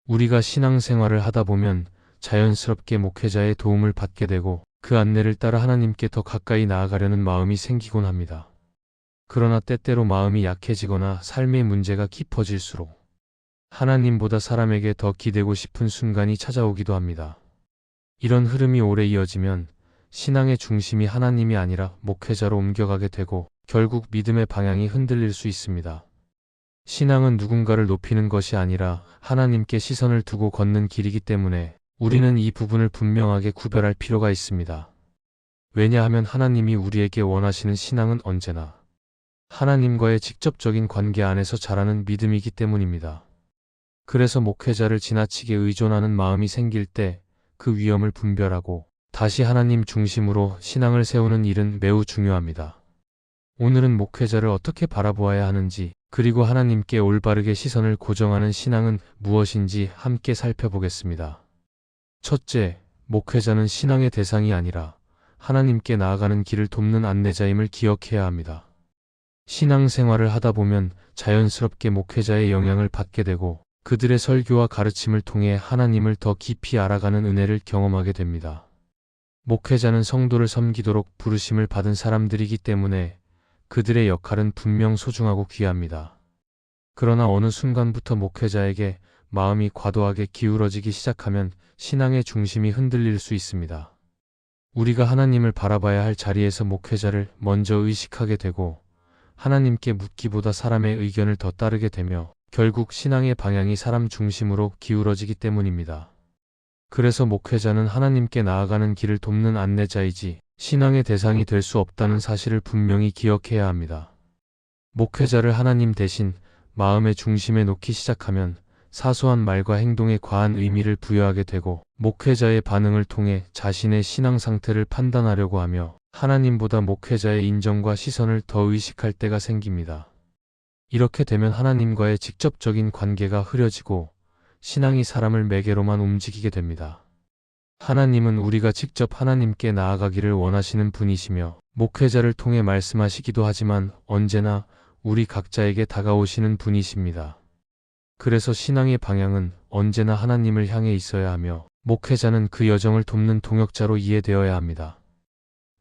우리가 신앙생활을 하다 보면 자연스럽게 목회자의 도움을 받게 되고 그 안내를 따라 하나님께 더 가까이 나아가려는 마음이 생기곤 합니다. 그러나 때때로 마음이 약해지거나 삶의 문제가 깊어질수록 하나님보다 사람에게 더 기대고 싶은 순간이 찾아오기도 합니다. 이런 흐름이 오래 이어지면 신앙의 중심이 하나님이 아니라 목회자로 옮겨가게 되고 결국 믿음의 방향이 흔들릴 수 있습니다. 신앙은 누군가를 높이는 것이 아니라 하나님께 시선을 두고 걷는 길이기 때문에 우리는 이 부분을 분명하게 구별할 필요가 있습니다. 왜냐하면 하나님이 우리에게 원하시는 신앙은 언제나 하나님과의 직접적인 관계 안에서 자라는 믿음이기 때문입니다. 그래서 목회자를 지나치게 의존하는 마음이 생길 때 그 위험을 분별하고 다시 하나님 중심으로 신앙을 세우는 일은 매우 중요합니다. 오늘은 목회자를 어떻게 바라보아야 하는지, 그리고 하나님께 올바르게 시선을 고정하는 신앙은 무엇인지 함께 살펴보겠습니다. 첫째, 목회자는 신앙의 대상이 아니라 하나님께 나아가는 길을 돕는 안내자임을 기억해야 합니다. 신앙생활을 하다 보면 자연스럽게 목회자의 영향을 받게 되고 그들의 설교와 가르침을 통해 하나님을 더 깊이 알아가는 은혜를 경험하게 됩니다. 목회자는 성도를 섬기도록 부르심을 받은 사람들이기 때문에 그들의 역할은 분명 소중하고 귀합니다. 그러나 어느 순간부터 목회자에게 마음이 과도하게 기울어지기 시작하면 신앙의 중심이 흔들릴 수 있습니다. 우리가 하나님을 바라봐야 할 자리에서 목회자를 먼저 의식하게 되고 하나님께 묻기보다 사람의 의견을 더 따르게 되며 결국 신앙의 방향이 사람 중심으로 기울어지기 때문입니다. 그래서 목회자는 하나님께 나아가는 길을 돕는 안내자이지 신앙의 대상이 될 수 없다는 사실을 분명히 기억해야 합니다. 목회자를 하나님 대신 마음의 중심에 놓기 시작하면 사소한 말과 행동에 과한 의미를 부여하게 되고 목회자의 반응을 통해 자신의 신앙 상태를 판단하려고 하며 하나님보다 목회자의 인정과 시선을 더 의식할 때가 생깁니다. 이렇게 되면 하나님과의 직접적인 관계가 흐려지고 신앙이 사람을 매개로만 움직이게 됩니다. 하나님은 우리가 직접 하나님께 나아가기를 원하시는 분이시며 목회자를 통해 말씀하시기도 하지만 언제나 우리 각자에게 다가오시는 분이십니다. 그래서 신앙의 방향은 언제나 하나님을 향해 있어야 하며 목회자는 그 여정을 돕는 동역자로 이해되어야 합니다.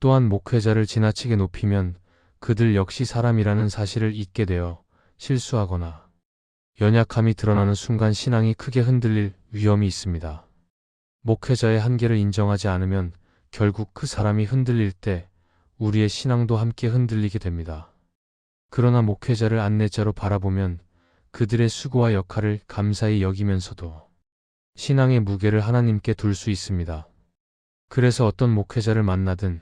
또한 목회자를 지나치게 높이면 그들 역시 사람이라는 사실을 잊게 되어 실수하거나 연약함이 드러나는 순간 신앙이 크게 흔들릴 위험이 있습니다. 목회자의 한계를 인정하지 않으면 결국 그 사람이 흔들릴 때 우리의 신앙도 함께 흔들리게 됩니다. 그러나 목회자를 안내자로 바라보면 그들의 수고와 역할을 감사히 여기면서도 신앙의 무게를 하나님께 둘 수 있습니다. 그래서 어떤 목회자를 만나든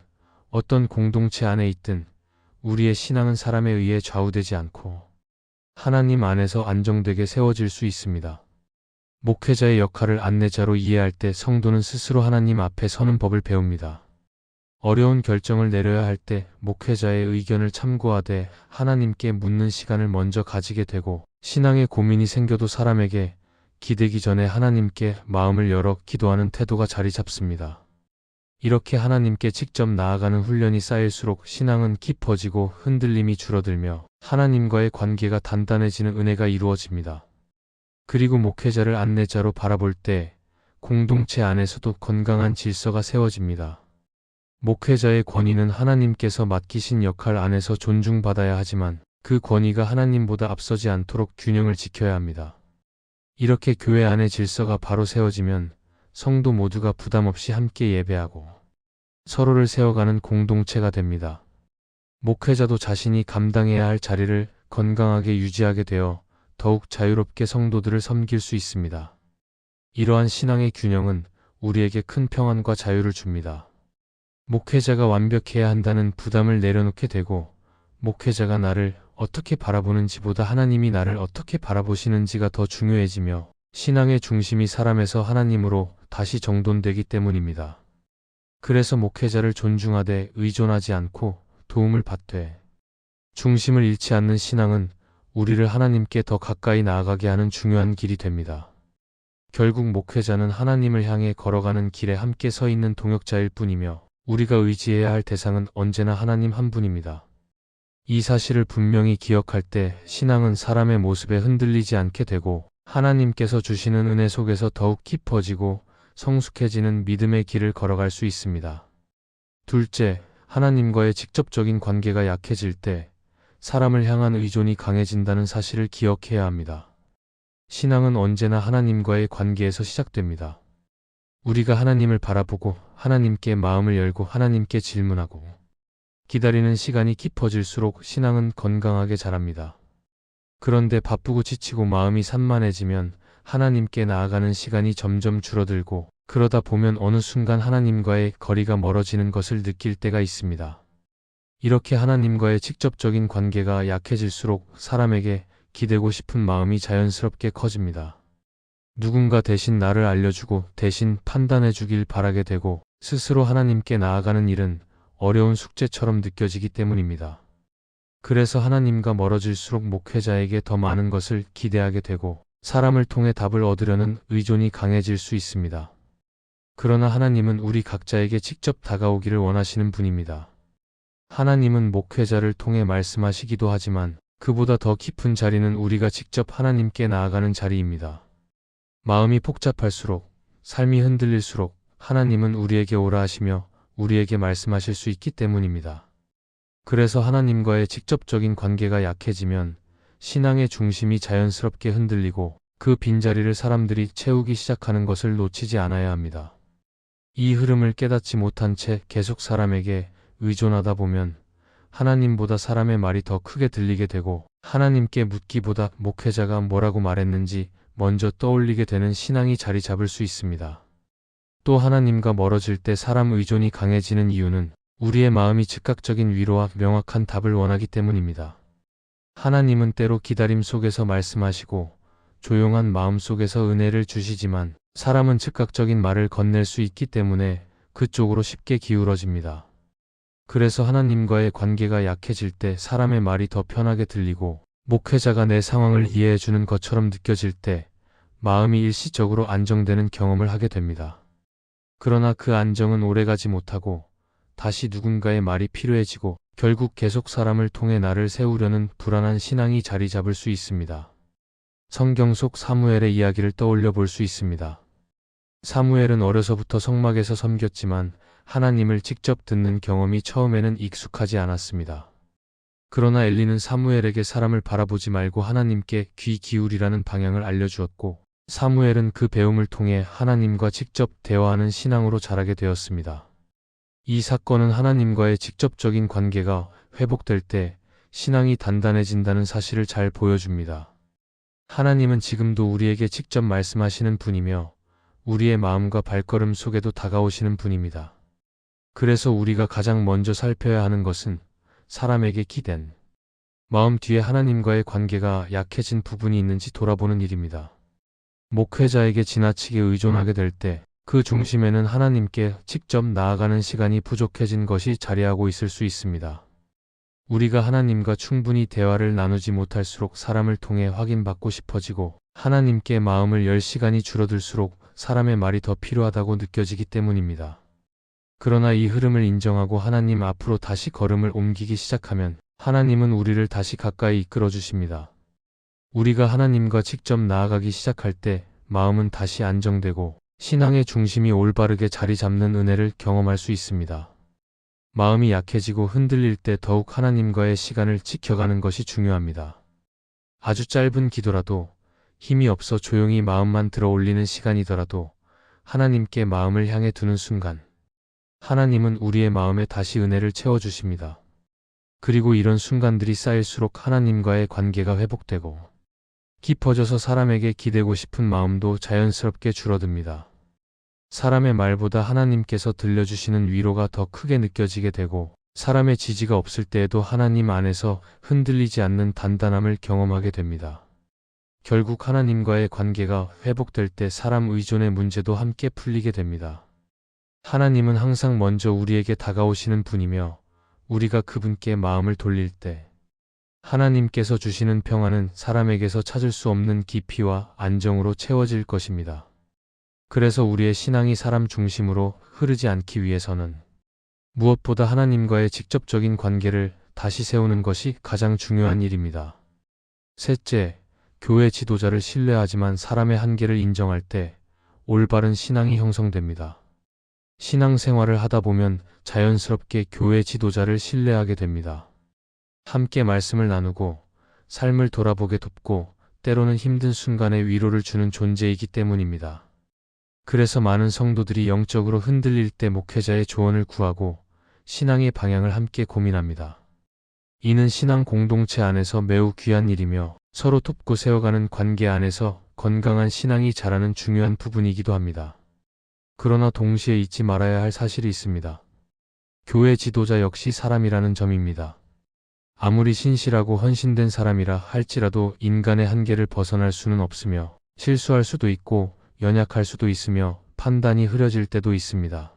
어떤 공동체 안에 있든 우리의 신앙은 사람에 의해 좌우되지 않고 하나님 안에서 안정되게 세워질 수 있습니다. 목회자의 역할을 안내자로 이해할 때 성도는 스스로 하나님 앞에 서는 법을 배웁니다. 어려운 결정을 내려야 할 때 목회자의 의견을 참고하되 하나님께 묻는 시간을 먼저 가지게 되고 신앙의 고민이 생겨도 사람에게 기대기 전에 하나님께 마음을 열어 기도하는 태도가 자리 잡습니다. 이렇게 하나님께 직접 나아가는 훈련이 쌓일수록 신앙은 깊어지고 흔들림이 줄어들며 하나님과의 관계가 단단해지는 은혜가 이루어집니다. 그리고 목회자를 안내자로 바라볼 때 공동체 안에서도 건강한 질서가 세워집니다. 목회자의 권위는 하나님께서 맡기신 역할 안에서 존중받아야 하지만 그 권위가 하나님보다 앞서지 않도록 균형을 지켜야 합니다. 이렇게 교회 안의 질서가 바로 세워지면 성도 모두가 부담 없이 함께 예배하고 서로를 세워가는 공동체가 됩니다. 목회자도 자신이 감당해야 할 자리를 건강하게 유지하게 되어 더욱 자유롭게 성도들을 섬길 수 있습니다. 이러한 신앙의 균형은 우리에게 큰 평안과 자유를 줍니다. 목회자가 완벽해야 한다는 부담을 내려놓게 되고 목회자가 나를 어떻게 바라보는지보다 하나님이 나를 어떻게 바라보시는지가 더 중요해지며 신앙의 중심이 사람에서 하나님으로 다시 정돈되기 때문입니다. 그래서 목회자를 존중하되 의존하지 않고 도움을 받되 중심을 잃지 않는 신앙은 우리를 하나님께 더 가까이 나아가게 하는 중요한 길이 됩니다. 결국 목회자는 하나님을 향해 걸어가는 길에 함께 서 있는 동역자일 뿐이며 우리가 의지해야 할 대상은 언제나 하나님 한 분입니다. 이 사실을 분명히 기억할 때 신앙은 사람의 모습에 흔들리지 않게 되고 하나님께서 주시는 은혜 속에서 더욱 깊어지고 성숙해지는 믿음의 길을 걸어갈 수 있습니다. 둘째, 하나님과의 직접적인 관계가 약해질 때 사람을 향한 의존이 강해진다는 사실을 기억해야 합니다. 신앙은 언제나 하나님과의 관계에서 시작됩니다. 우리가 하나님을 바라보고 하나님께 마음을 열고 하나님께 질문하고 기다리는 시간이 깊어질수록 신앙은 건강하게 자랍니다. 그런데 바쁘고 지치고 마음이 산만해지면 하나님께 나아가는 시간이 점점 줄어들고 그러다 보면 어느 순간 하나님과의 거리가 멀어지는 것을 느낄 때가 있습니다. 이렇게 하나님과의 직접적인 관계가 약해질수록 사람에게 기대고 싶은 마음이 자연스럽게 커집니다. 누군가 대신 나를 알려주고 대신 판단해 주길 바라게 되고 스스로 하나님께 나아가는 일은 어려운 숙제처럼 느껴지기 때문입니다. 그래서 하나님과 멀어질수록 목회자에게 더 많은 것을 기대하게 되고 사람을 통해 답을 얻으려는 의존이 강해질 수 있습니다. 그러나 하나님은 우리 각자에게 직접 다가오기를 원하시는 분입니다. 하나님은 목회자를 통해 말씀하시기도 하지만 그보다 더 깊은 자리는 우리가 직접 하나님께 나아가는 자리입니다. 마음이 복잡할수록, 삶이 흔들릴수록 하나님은 우리에게 오라 하시며 우리에게 말씀하실 수 있기 때문입니다. 그래서 하나님과의 직접적인 관계가 약해지면 신앙의 중심이 자연스럽게 흔들리고 그 빈자리를 사람들이 채우기 시작하는 것을 놓치지 않아야 합니다. 이 흐름을 깨닫지 못한 채 계속 사람에게 의존하다 보면 하나님보다 사람의 말이 더 크게 들리게 되고 하나님께 묻기보다 목회자가 뭐라고 말했는지 먼저 떠올리게 되는 신앙이 자리 잡을 수 있습니다. 또 하나님과 멀어질 때 사람 의존이 강해지는 이유는 우리의 마음이 즉각적인 위로와 명확한 답을 원하기 때문입니다. 하나님은 때로 기다림 속에서 말씀하시고 조용한 마음 속에서 은혜를 주시지만 사람은 즉각적인 말을 건넬 수 있기 때문에 그쪽으로 쉽게 기울어집니다. 그래서 하나님과의 관계가 약해질 때 사람의 말이 더 편하게 들리고 목회자가 내 상황을 이해해 주는 것처럼 느껴질 때 마음이 일시적으로 안정되는 경험을 하게 됩니다. 그러나 그 안정은 오래가지 못하고 다시 누군가의 말이 필요해지고 결국 계속 사람을 통해 나를 세우려는 불안한 신앙이 자리 잡을 수 있습니다. 성경 속 사무엘의 이야기를 떠올려 볼 수 있습니다. 사무엘은 어려서부터 성막에서 섬겼지만 하나님을 직접 듣는 경험이 처음에는 익숙하지 않았습니다. 그러나 엘리는 사무엘에게 사람을 바라보지 말고 하나님께 귀 기울이라는 방향을 알려주었고 사무엘은 그 배움을 통해 하나님과 직접 대화하는 신앙으로 자라게 되었습니다. 이 사건은 하나님과의 직접적인 관계가 회복될 때 신앙이 단단해진다는 사실을 잘 보여줍니다. 하나님은 지금도 우리에게 직접 말씀하시는 분이며 우리의 마음과 발걸음 속에도 다가오시는 분입니다. 그래서 우리가 가장 먼저 살펴야 하는 것은 사람에게 기댄 마음 뒤에 하나님과의 관계가 약해진 부분이 있는지 돌아보는 일입니다. 목회자에게 지나치게 의존하게 될 때 그 중심에는 하나님께 직접 나아가는 시간이 부족해진 것이 자리하고 있을 수 있습니다. 우리가 하나님과 충분히 대화를 나누지 못할수록 사람을 통해 확인받고 싶어지고 하나님께 마음을 열 시간이 줄어들수록 사람의 말이 더 필요하다고 느껴지기 때문입니다. 그러나 이 흐름을 인정하고 하나님 앞으로 다시 걸음을 옮기기 시작하면 하나님은 우리를 다시 가까이 이끌어 주십니다. 우리가 하나님과 직접 나아가기 시작할 때 마음은 다시 안정되고 신앙의 중심이 올바르게 자리 잡는 은혜를 경험할 수 있습니다. 마음이 약해지고 흔들릴 때 더욱 하나님과의 시간을 지켜가는 것이 중요합니다. 아주 짧은 기도라도 힘이 없어 조용히 마음만 들어 올리는 시간이더라도 하나님께 마음을 향해 두는 순간 하나님은 우리의 마음에 다시 은혜를 채워주십니다. 그리고 이런 순간들이 쌓일수록 하나님과의 관계가 회복되고 깊어져서 사람에게 기대고 싶은 마음도 자연스럽게 줄어듭니다. 사람의 말보다 하나님께서 들려주시는 위로가 더 크게 느껴지게 되고 사람의 지지가 없을 때에도 하나님 안에서 흔들리지 않는 단단함을 경험하게 됩니다. 결국 하나님과의 관계가 회복될 때 사람 의존의 문제도 함께 풀리게 됩니다. 하나님은 항상 먼저 우리에게 다가오시는 분이며 우리가 그분께 마음을 돌릴 때 하나님께서 주시는 평안은 사람에게서 찾을 수 없는 깊이와 안정으로 채워질 것입니다. 그래서 우리의 신앙이 사람 중심으로 흐르지 않기 위해서는 무엇보다 하나님과의 직접적인 관계를 다시 세우는 것이 가장 중요한 일입니다. 셋째, 교회 지도자를 신뢰하지만 사람의 한계를 인정할 때 올바른 신앙이 형성됩니다. 신앙생활을 하다 보면 자연스럽게 교회 지도자를 신뢰하게 됩니다. 함께 말씀을 나누고 삶을 돌아보게 돕고 때로는 힘든 순간에 위로를 주는 존재이기 때문입니다. 그래서 많은 성도들이 영적으로 흔들릴 때 목회자의 조언을 구하고 신앙의 방향을 함께 고민합니다. 이는 신앙 공동체 안에서 매우 귀한 일이며 서로 돕고 세워가는 관계 안에서 건강한 신앙이 자라는 중요한 부분이기도 합니다. 그러나 동시에 잊지 말아야 할 사실이 있습니다. 교회 지도자 역시 사람이라는 점입니다. 아무리 신실하고 헌신된 사람이라 할지라도 인간의 한계를 벗어날 수는 없으며 실수할 수도 있고 연약할 수도 있으며 판단이 흐려질 때도 있습니다.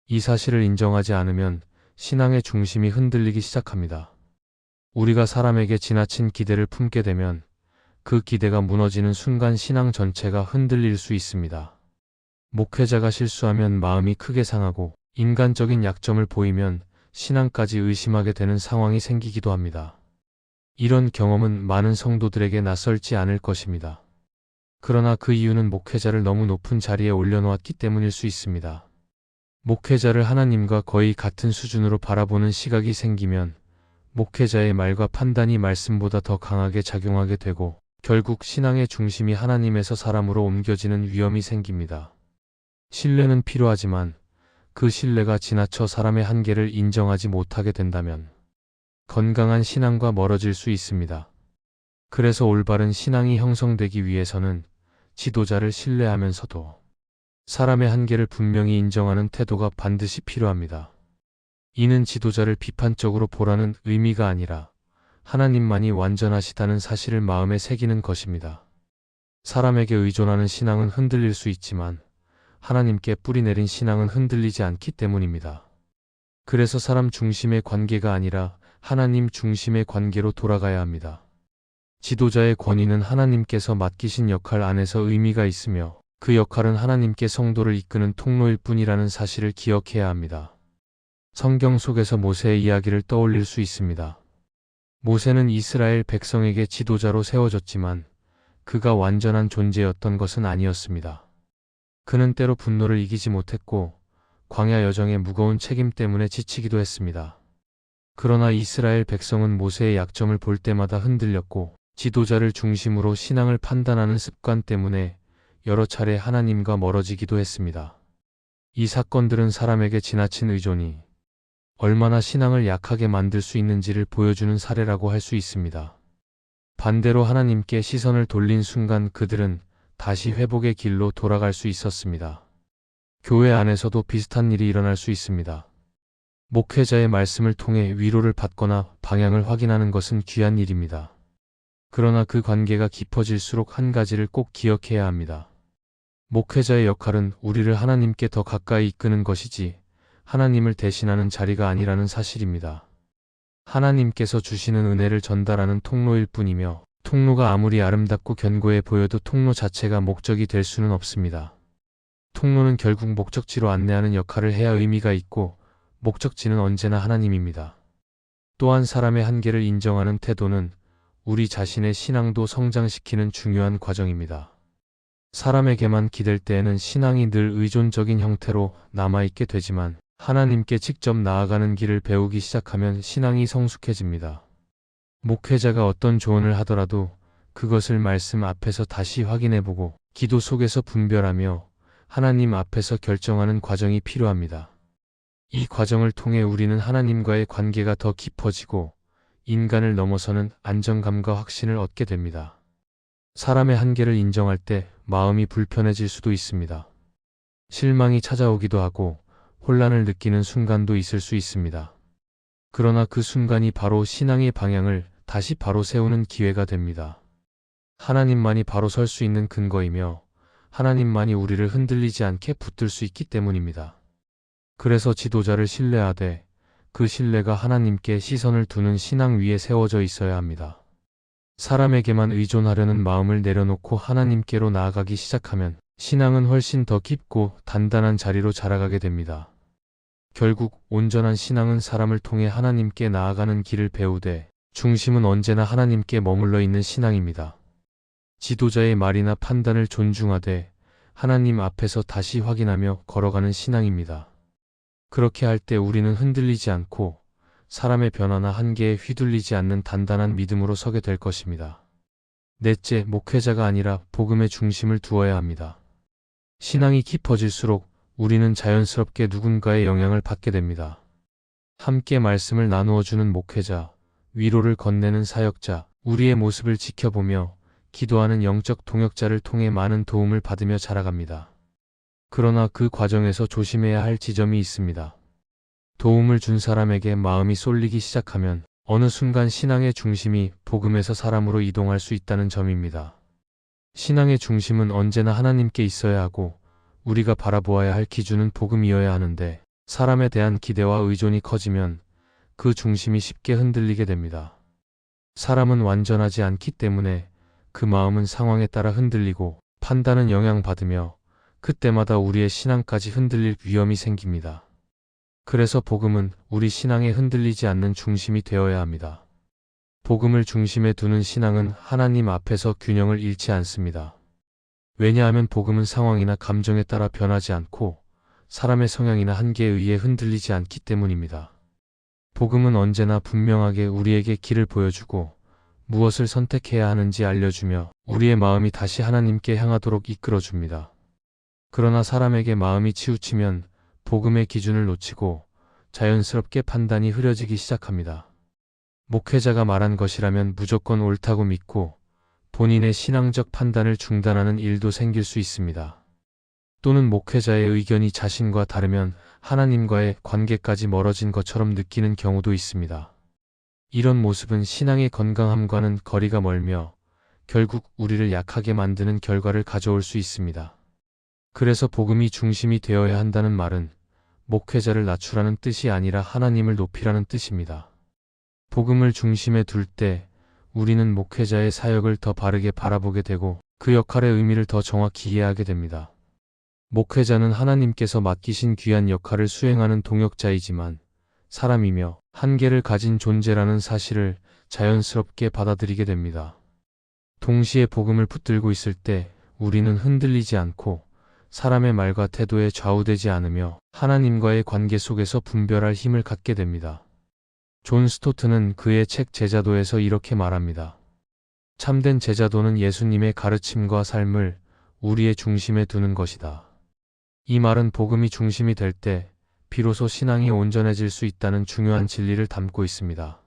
이 사실을 인정하지 않으면 신앙의 중심이 흔들리기 시작합니다. 우리가 사람에게 지나친 기대를 품게 되면 그 기대가 무너지는 순간 신앙 전체가 흔들릴 수 있습니다. 목회자가 실수하면 마음이 크게 상하고 인간적인 약점을 보이면 신앙까지 의심하게 되는 상황이 생기기도 합니다. 이런 경험은 많은 성도들에게 낯설지 않을 것입니다. 그러나 그 이유는 목회자를 너무 높은 자리에 올려놓았기 때문일 수 있습니다. 목회자를 하나님과 거의 같은 수준으로 바라보는 시각이 생기면 목회자의 말과 판단이 말씀보다 더 강하게 작용하게 되고 결국 신앙의 중심이 하나님에서 사람으로 옮겨지는 위험이 생깁니다. 신뢰는 필요하지만 그 신뢰가 지나쳐 사람의 한계를 인정하지 못하게 된다면 건강한 신앙과 멀어질 수 있습니다. 그래서 올바른 신앙이 형성되기 위해서는 지도자를 신뢰하면서도 사람의 한계를 분명히 인정하는 태도가 반드시 필요합니다. 이는 지도자를 비판적으로 보라는 의미가 아니라 하나님만이 완전하시다는 사실을 마음에 새기는 것입니다. 사람에게 의존하는 신앙은 흔들릴 수 있지만 하나님께 뿌리내린 신앙은 흔들리지 않기 때문입니다. 그래서 사람 중심의 관계가 아니라 하나님 중심의 관계로 돌아가야 합니다. 지도자의 권위는 하나님께서 맡기신 역할 안에서 의미가 있으며 그 역할은 하나님께 성도를 이끄는 통로일 뿐이라는 사실을 기억해야 합니다. 성경 속에서 모세의 이야기를 떠올릴 수 있습니다. 모세는 이스라엘 백성에게 지도자로 세워졌지만 그가 완전한 존재였던 것은 아니었습니다. 그는 때로 분노를 이기지 못했고 광야 여정의 무거운 책임 때문에 지치기도 했습니다. 그러나 이스라엘 백성은 모세의 약점을 볼 때마다 흔들렸고 지도자를 중심으로 신앙을 판단하는 습관 때문에 여러 차례 하나님과 멀어지기도 했습니다. 이 사건들은 사람에게 지나친 의존이 얼마나 신앙을 약하게 만들 수 있는지를 보여주는 사례라고 할 수 있습니다. 반대로 하나님께 시선을 돌린 순간 그들은 다시 회복의 길로 돌아갈 수 있었습니다. 교회 안에서도 비슷한 일이 일어날 수 있습니다. 목회자의 말씀을 통해 위로를 받거나 방향을 확인하는 것은 귀한 일입니다. 그러나 그 관계가 깊어질수록 한 가지를 꼭 기억해야 합니다. 목회자의 역할은 우리를 하나님께 더 가까이 이끄는 것이지 하나님을 대신하는 자리가 아니라는 사실입니다. 하나님께서 주시는 은혜를 전달하는 통로일 뿐이며 통로가 아무리 아름답고 견고해 보여도 통로 자체가 목적이 될 수는 없습니다. 통로는 결국 목적지로 안내하는 역할을 해야 의미가 있고 목적지는 언제나 하나님입니다. 또한 사람의 한계를 인정하는 태도는 우리 자신의 신앙도 성장시키는 중요한 과정입니다. 사람에게만 기댈 때에는 신앙이 늘 의존적인 형태로 남아있게 되지만 하나님께 직접 나아가는 길을 배우기 시작하면 신앙이 성숙해집니다. 목회자가 어떤 조언을 하더라도 그것을 말씀 앞에서 다시 확인해보고 기도 속에서 분별하며 하나님 앞에서 결정하는 과정이 필요합니다. 이 과정을 통해 우리는 하나님과의 관계가 더 깊어지고 인간을 넘어서는 안정감과 확신을 얻게 됩니다. 사람의 한계를 인정할 때 마음이 불편해질 수도 있습니다. 실망이 찾아오기도 하고 혼란을 느끼는 순간도 있을 수 있습니다. 그러나 그 순간이 바로 신앙의 방향을 다시 바로 세우는 기회가 됩니다. 하나님만이 바로 설 수 있는 근거이며 하나님만이 우리를 흔들리지 않게 붙들 수 있기 때문입니다. 그래서 지도자를 신뢰하되 그 신뢰가 하나님께 시선을 두는 신앙 위에 세워져 있어야 합니다. 사람에게만 의존하려는 마음을 내려놓고 하나님께로 나아가기 시작하면 신앙은 훨씬 더 깊고 단단한 자리로 자라가게 됩니다. 결국 온전한 신앙은 사람을 통해 하나님께 나아가는 길을 배우되 중심은 언제나 하나님께 머물러 있는 신앙입니다. 지도자의 말이나 판단을 존중하되 하나님 앞에서 다시 확인하며 걸어가는 신앙입니다. 그렇게 할 때 우리는 흔들리지 않고 사람의 변화나 한계에 휘둘리지 않는 단단한 믿음으로 서게 될 것입니다. 넷째, 목회자가 아니라 복음의 중심을 두어야 합니다. 신앙이 깊어질수록 우리는 자연스럽게 누군가의 영향을 받게 됩니다. 함께 말씀을 나누어주는 목회자, 위로를 건네는 사역자, 우리의 모습을 지켜보며 기도하는 영적 동역자를 통해 많은 도움을 받으며 자라갑니다. 그러나 그 과정에서 조심해야 할 지점이 있습니다. 도움을 준 사람에게 마음이 쏠리기 시작하면 어느 순간 신앙의 중심이 복음에서 사람으로 이동할 수 있다는 점입니다. 신앙의 중심은 언제나 하나님께 있어야 하고 우리가 바라보아야 할 기준은 복음이어야 하는데 사람에 대한 기대와 의존이 커지면 그 중심이 쉽게 흔들리게 됩니다. 사람은 완전하지 않기 때문에 그 마음은 상황에 따라 흔들리고 판단은 영향받으며 그때마다 우리의 신앙까지 흔들릴 위험이 생깁니다. 그래서 복음은 우리 신앙에 흔들리지 않는 중심이 되어야 합니다. 복음을 중심에 두는 신앙은 하나님 앞에서 균형을 잃지 않습니다. 왜냐하면 복음은 상황이나 감정에 따라 변하지 않고 사람의 성향이나 한계에 의해 흔들리지 않기 때문입니다. 복음은 언제나 분명하게 우리에게 길을 보여주고 무엇을 선택해야 하는지 알려주며 우리의 마음이 다시 하나님께 향하도록 이끌어줍니다. 그러나 사람에게 마음이 치우치면 복음의 기준을 놓치고 자연스럽게 판단이 흐려지기 시작합니다. 목회자가 말한 것이라면 무조건 옳다고 믿고 본인의 신앙적 판단을 중단하는 일도 생길 수 있습니다. 또는 목회자의 의견이 자신과 다르면 하나님과의 관계까지 멀어진 것처럼 느끼는 경우도 있습니다. 이런 모습은 신앙의 건강함과는 거리가 멀며 결국 우리를 약하게 만드는 결과를 가져올 수 있습니다. 그래서 복음이 중심이 되어야 한다는 말은 목회자를 낮추라는 뜻이 아니라 하나님을 높이라는 뜻입니다. 복음을 중심에 둘 때 우리는 목회자의 사역을 더 바르게 바라보게 되고 그 역할의 의미를 더 정확히 이해하게 됩니다. 목회자는 하나님께서 맡기신 귀한 역할을 수행하는 동역자이지만 사람이며 한계를 가진 존재라는 사실을 자연스럽게 받아들이게 됩니다. 동시에 복음을 붙들고 있을 때 우리는 흔들리지 않고 사람의 말과 태도에 좌우되지 않으며 하나님과의 관계 속에서 분별할 힘을 갖게 됩니다. 존 스토트는 그의 책 제자도에서 이렇게 말합니다. 참된 제자도는 예수님의 가르침과 삶을 우리의 중심에 두는 것이다. 이 말은 복음이 중심이 될 때 비로소 신앙이 온전해질 수 있다는 중요한 진리를 담고 있습니다.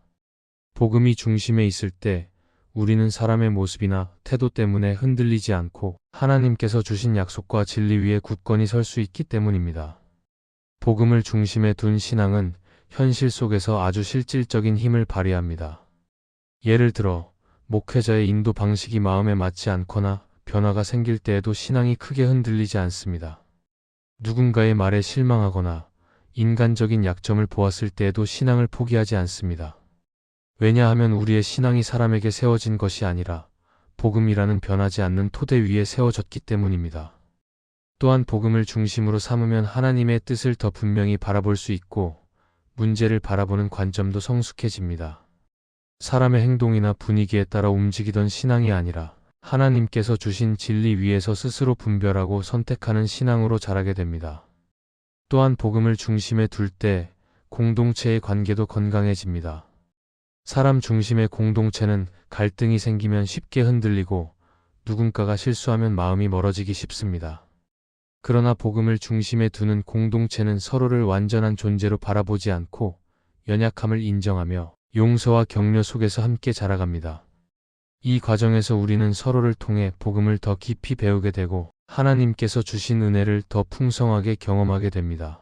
복음이 중심에 있을 때 우리는 사람의 모습이나 태도 때문에 흔들리지 않고 하나님께서 주신 약속과 진리 위에 굳건히 설 수 있기 때문입니다. 복음을 중심에 둔 신앙은 현실 속에서 아주 실질적인 힘을 발휘합니다. 예를 들어 목회자의 인도 방식이 마음에 맞지 않거나 변화가 생길 때에도 신앙이 크게 흔들리지 않습니다. 누군가의 말에 실망하거나 인간적인 약점을 보았을 때에도 신앙을 포기하지 않습니다. 왜냐하면 우리의 신앙이 사람에게 세워진 것이 아니라 복음이라는 변하지 않는 토대 위에 세워졌기 때문입니다. 또한 복음을 중심으로 삼으면 하나님의 뜻을 더 분명히 바라볼 수 있고 문제를 바라보는 관점도 성숙해집니다. 사람의 행동이나 분위기에 따라 움직이던 신앙이 아니라 하나님께서 주신 진리 위에서 스스로 분별하고 선택하는 신앙으로 자라게 됩니다. 또한 복음을 중심에 둘 때 공동체의 관계도 건강해집니다. 사람 중심의 공동체는 갈등이 생기면 쉽게 흔들리고 누군가가 실수하면 마음이 멀어지기 쉽습니다. 그러나 복음을 중심에 두는 공동체는 서로를 완전한 존재로 바라보지 않고 연약함을 인정하며 용서와 격려 속에서 함께 자라갑니다. 이 과정에서 우리는 서로를 통해 복음을 더 깊이 배우게 되고 하나님께서 주신 은혜를 더 풍성하게 경험하게 됩니다.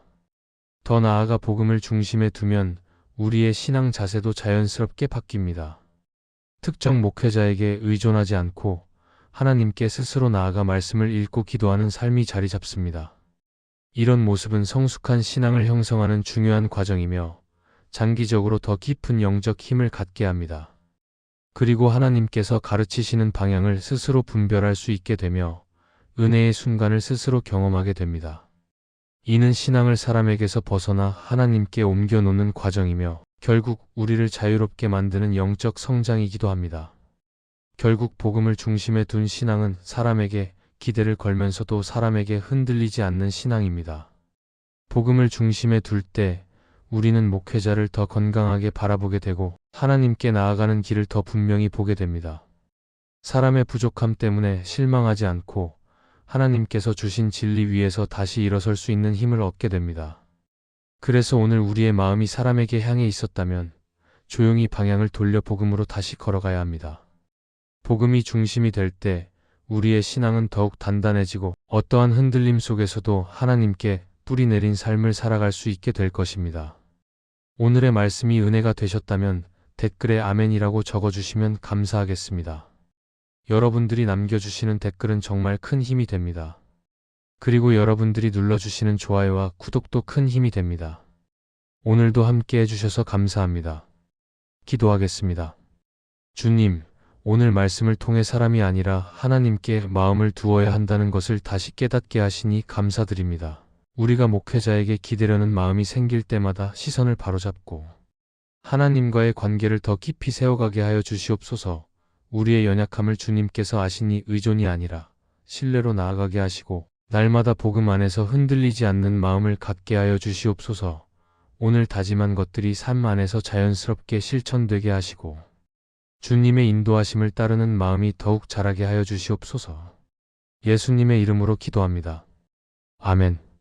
더 나아가 복음을 중심에 두면 우리의 신앙 자세도 자연스럽게 바뀝니다. 특정 목회자에게 의존하지 않고 하나님께 스스로 나아가 말씀을 읽고 기도하는 삶이 자리 잡습니다. 이런 모습은 성숙한 신앙을 형성하는 중요한 과정이며 장기적으로 더 깊은 영적 힘을 갖게 합니다. 그리고 하나님께서 가르치시는 방향을 스스로 분별할 수 있게 되며 은혜의 순간을 스스로 경험하게 됩니다. 이는 신앙을 사람에게서 벗어나 하나님께 옮겨놓는 과정이며 결국 우리를 자유롭게 만드는 영적 성장이기도 합니다. 결국 복음을 중심에 둔 신앙은 사람에게 기대를 걸면서도 사람에게 흔들리지 않는 신앙입니다. 복음을 중심에 둘 때 우리는 목회자를 더 건강하게 바라보게 되고 하나님께 나아가는 길을 더 분명히 보게 됩니다. 사람의 부족함 때문에 실망하지 않고 하나님께서 주신 진리 위에서 다시 일어설 수 있는 힘을 얻게 됩니다. 그래서 오늘 우리의 마음이 사람에게 향해 있었다면 조용히 방향을 돌려 복음으로 다시 걸어가야 합니다. 복음이 중심이 될 때 우리의 신앙은 더욱 단단해지고 어떠한 흔들림 속에서도 하나님께 뿌리 내린 삶을 살아갈 수 있게 될 것입니다. 오늘의 말씀이 은혜가 되셨다면 댓글에 아멘이라고 적어주시면 감사하겠습니다. 여러분들이 남겨주시는 댓글은 정말 큰 힘이 됩니다. 그리고 여러분들이 눌러주시는 좋아요와 구독도 큰 힘이 됩니다. 오늘도 함께 해주셔서 감사합니다. 기도하겠습니다. 주님, 오늘 말씀을 통해 사람이 아니라 하나님께 마음을 두어야 한다는 것을 다시 깨닫게 하시니 감사드립니다. 우리가 목회자에게 기대려는 마음이 생길 때마다 시선을 바로잡고 하나님과의 관계를 더 깊이 세워가게 하여 주시옵소서. 우리의 연약함을 주님께서 아시니 의존이 아니라 신뢰로 나아가게 하시고 날마다 복음 안에서 흔들리지 않는 마음을 갖게 하여 주시옵소서. 오늘 다짐한 것들이 삶 안에서 자연스럽게 실천되게 하시고 주님의 인도하심을 따르는 마음이 더욱 자라게 하여 주시옵소서. 예수님의 이름으로 기도합니다. 아멘.